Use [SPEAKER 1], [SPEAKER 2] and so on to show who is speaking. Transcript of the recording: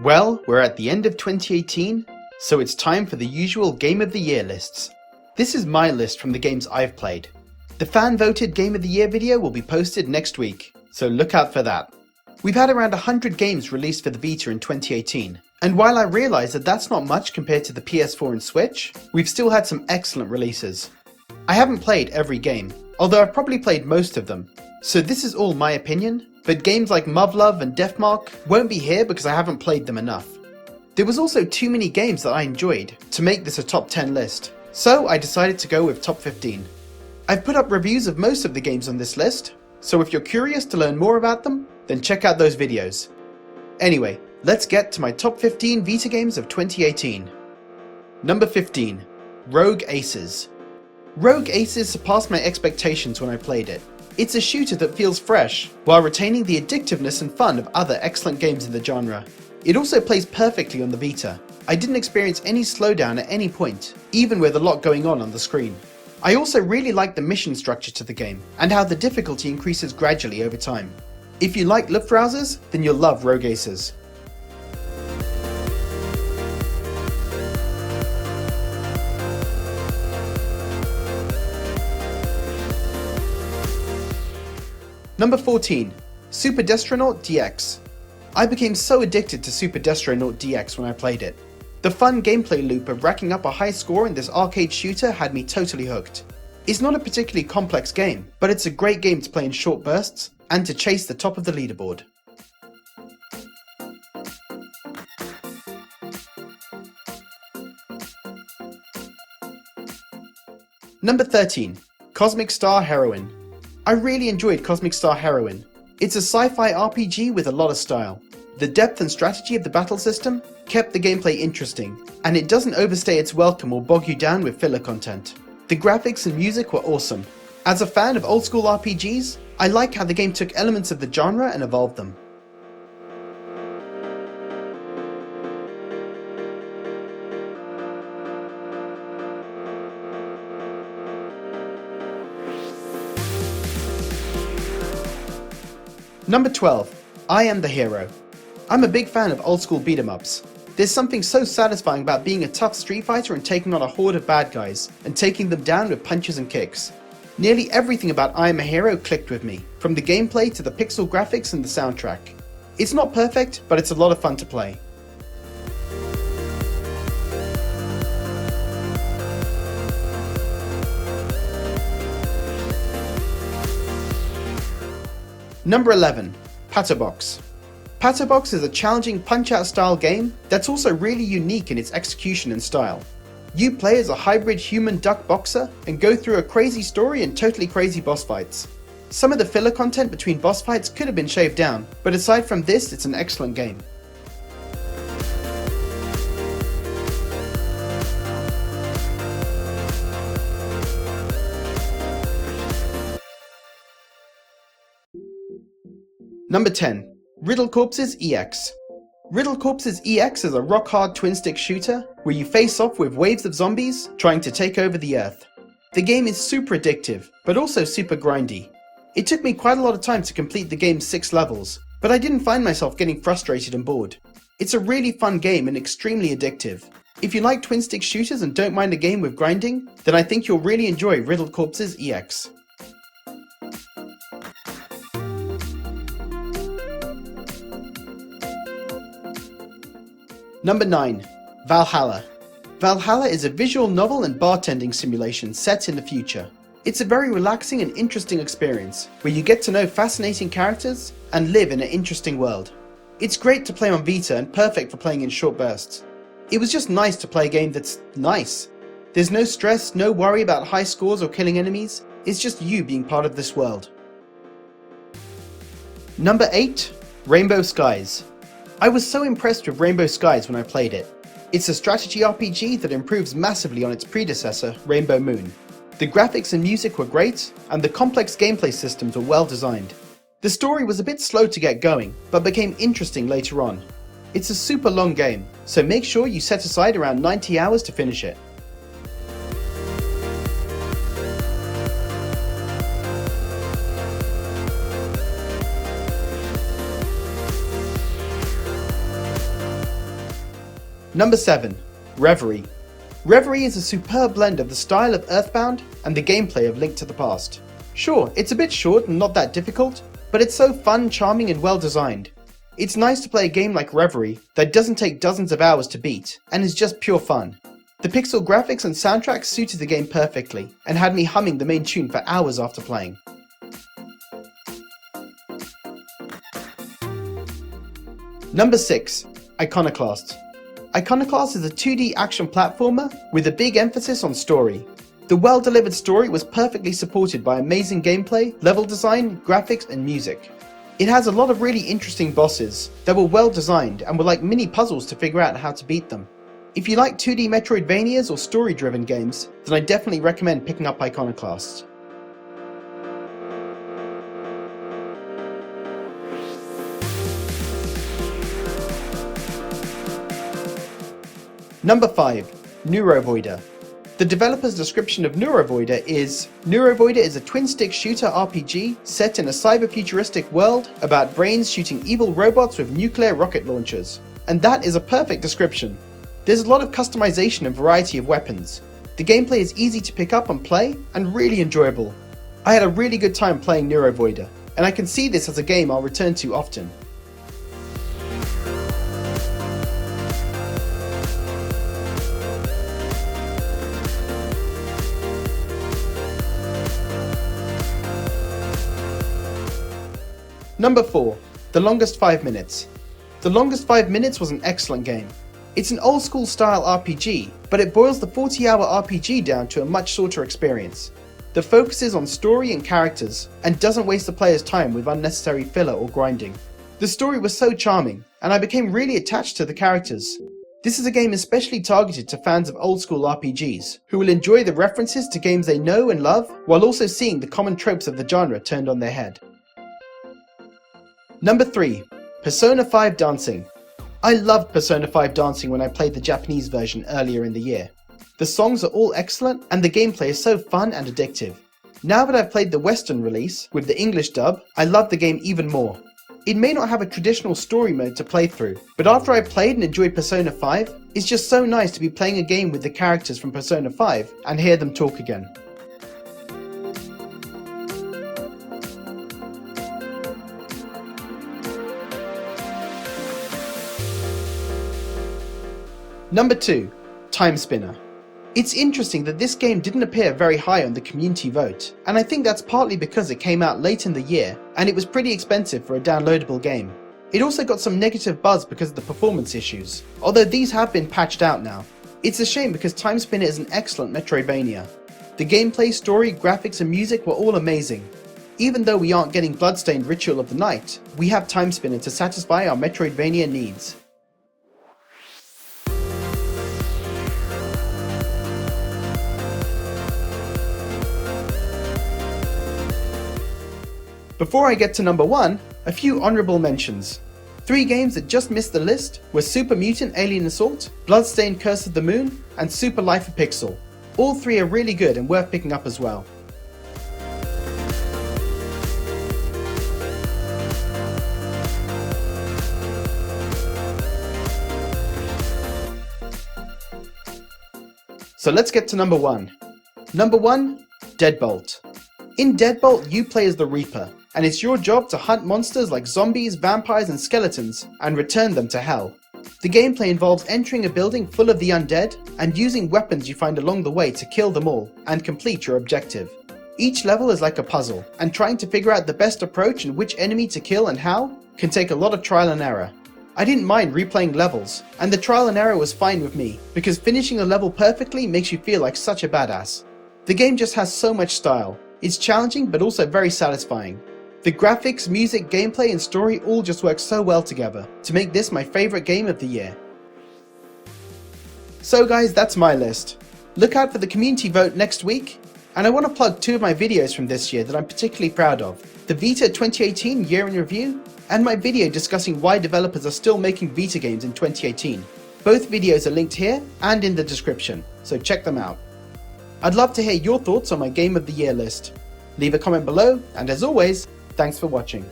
[SPEAKER 1] Well, we're at the end of 2018, so it's time for the usual Game of the Year lists. This is my list from the games I've played. The fan-voted Game of the Year video will be posted next week, so look out for that. We've had around 100 games released for the Vita in 2018, and while I realise that that's not much compared to the PS4 and Switch, we've still had some excellent releases. I haven't played every game, although I've probably played most of them, so this is all my opinion, but games like Muv-Luv and Deathmark won't be here because I haven't played them enough. There was also too many games that I enjoyed to make this a top 10 list, so I decided to go with top 15. I've put up reviews of most of the games on this list, so if you're curious to learn more about them, then check out those videos. Anyway, let's get to my top 15 Vita games of 2018. Number 15. Rogue Aces. Rogue Aces surpassed my expectations when I played it. It's a shooter that feels fresh, while retaining the addictiveness and fun of other excellent games in the genre. It also plays perfectly on the Vita. I didn't experience any slowdown at any point, even with a lot going on the screen. I also really like the mission structure to the game, and how the difficulty increases gradually over time. If you like Luftrausers, then you'll love Rogue Aces. Number 14. Super Destronaut DX. I became so addicted to Super Destronaut DX when I played it. The fun gameplay loop of racking up a high score in this arcade shooter had me totally hooked. It's not a particularly complex game, but it's a great game to play in short bursts and to chase the top of the leaderboard. Number 13. Cosmic Star Heroine. I really enjoyed Cosmic Star Heroine. It's a sci-fi RPG with a lot of style. The depth and strategy of the battle system kept the gameplay interesting, and it doesn't overstay its welcome or bog you down with filler content. The graphics and music were awesome. As a fan of old school RPGs, I like how the game took elements of the genre and evolved them. Number 12. I Am the Hero. I'm a big fan of old school beat 'em ups. There's something so satisfying about being a tough street fighter and taking on a horde of bad guys, and taking them down with punches and kicks. Nearly everything about I Am a Hero clicked with me, from the gameplay to the pixel graphics and the soundtrack. It's not perfect, but it's a lot of fun to play. Number 11. PATO Box. PATO Box is a challenging punch-out style game that's also really unique in its execution and style. You play as a hybrid human-duck boxer and go through a crazy story and totally crazy boss fights. Some of the filler content between boss fights could have been shaved down, but aside from this, it's an excellent game. Number 10. Riddle Corpses EX. Riddle Corpses EX is a rock-hard twin-stick shooter where you face off with waves of zombies trying to take over the Earth. The game is super addictive, but also super grindy. It took me quite a lot of time to complete the game's 6 levels, but I didn't find myself getting frustrated and bored. It's a really fun game and extremely addictive. If you like twin-stick shooters and don't mind a game with grinding, then I think you'll really enjoy Riddle Corpses EX. Number 9. Valhalla. Valhalla is a visual novel and bartending simulation set in the future. It's a very relaxing and interesting experience, where you get to know fascinating characters and live in an interesting world. It's great to play on Vita and perfect for playing in short bursts. It was just nice to play a game that's nice. There's no stress, no worry about high scores or killing enemies, it's just you being part of this world. Number 8. Rainbow Skies. I was so impressed with Rainbow Skies when I played it. It's a strategy RPG that improves massively on its predecessor, Rainbow Moon. The graphics and music were great, and the complex gameplay systems were well designed. The story was a bit slow to get going, but became interesting later on. It's a super long game, so make sure you set aside around 90 hours to finish it. Number 7. Reverie. Reverie is a superb blend of the style of Earthbound and the gameplay of Link to the Past. Sure, it's a bit short and not that difficult, but it's so fun, charming and well designed. It's nice to play a game like Reverie that doesn't take dozens of hours to beat and is just pure fun. The pixel graphics and soundtrack suited the game perfectly and had me humming the main tune for hours after playing. Number 6. Iconoclasts. Iconoclasts is a 2D action platformer with a big emphasis on story. The well-delivered story was perfectly supported by amazing gameplay, level design, graphics and music. It has a lot of really interesting bosses that were well designed and were like mini puzzles to figure out how to beat them. If you like 2D Metroidvanias or story-driven games, then I definitely recommend picking up Iconoclasts. Number 5. NEUROVOIDER. The developer's description of NEUROVOIDER is: NEUROVOIDER is a twin-stick shooter RPG set in a cyber-futuristic world about brains shooting evil robots with nuclear rocket launchers. And that is a perfect description. There's a lot of customization and variety of weapons. The gameplay is easy to pick up and play, and really enjoyable. I had a really good time playing NEUROVOIDER, and I can see this as a game I'll return to often. Number 4. The Longest 5 Minutes. The Longest 5 Minutes was an excellent game. It's an old school style RPG, but it boils the 40-hour RPG down to a much shorter experience. The focus is on story and characters, and doesn't waste the player's time with unnecessary filler or grinding. The story was so charming, and I became really attached to the characters. This is a game especially targeted to fans of old school RPGs, who will enjoy the references to games they know and love, while also seeing the common tropes of the genre turned on their head. Number 3. Persona 5 Dancing. I loved Persona 5 Dancing when I played the Japanese version earlier in the year. The songs are all excellent and the gameplay is so fun and addictive. Now that I've played the Western release with the English dub, I love the game even more. It may not have a traditional story mode to play through, but after I played and enjoyed Persona 5, it's just so nice to be playing a game with the characters from Persona 5 and hear them talk again. Number 2. TIMESPINNER. It's interesting that this game didn't appear very high on the community vote, and I think that's partly because it came out late in the year and it was pretty expensive for a downloadable game. It also got some negative buzz because of the performance issues, although these have been patched out now. It's a shame because TIMESPINNER is an excellent Metroidvania. The gameplay, story, graphics and music were all amazing. Even though we aren't getting Bloodstained Ritual of the Night, we have TIMESPINNER to satisfy our Metroidvania needs. Before I get to number 1, a few honourable mentions. 3 games that just missed the list were Super Mutant Alien Assault, Bloodstained Curse of the Moon, and Super Life of Pixel. All 3 are really good and worth picking up as well. So let's get to number 1. Number 1, DEADBOLT. In DEADBOLT, you play as the Reaper, and it's your job to hunt monsters like zombies, vampires and skeletons and return them to hell. The gameplay involves entering a building full of the undead and using weapons you find along the way to kill them all and complete your objective. Each level is like a puzzle, and trying to figure out the best approach and which enemy to kill and how can take a lot of trial and error. I didn't mind replaying levels, and the trial and error was fine with me, because finishing a level perfectly makes you feel like such a badass. The game just has so much style. It's challenging but also very satisfying. The graphics, music, gameplay and story all just work so well together to make this my favourite game of the year. So guys, that's my list. Look out for the community vote next week, and I want to plug 2 of my videos from this year that I'm particularly proud of. The Vita 2018 Year in Review, and my video discussing why developers are still making Vita games in 2018. Both videos are linked here and in the description, so check them out. I'd love to hear your thoughts on my Game of the Year list. Leave a comment below, and as always, thanks for watching.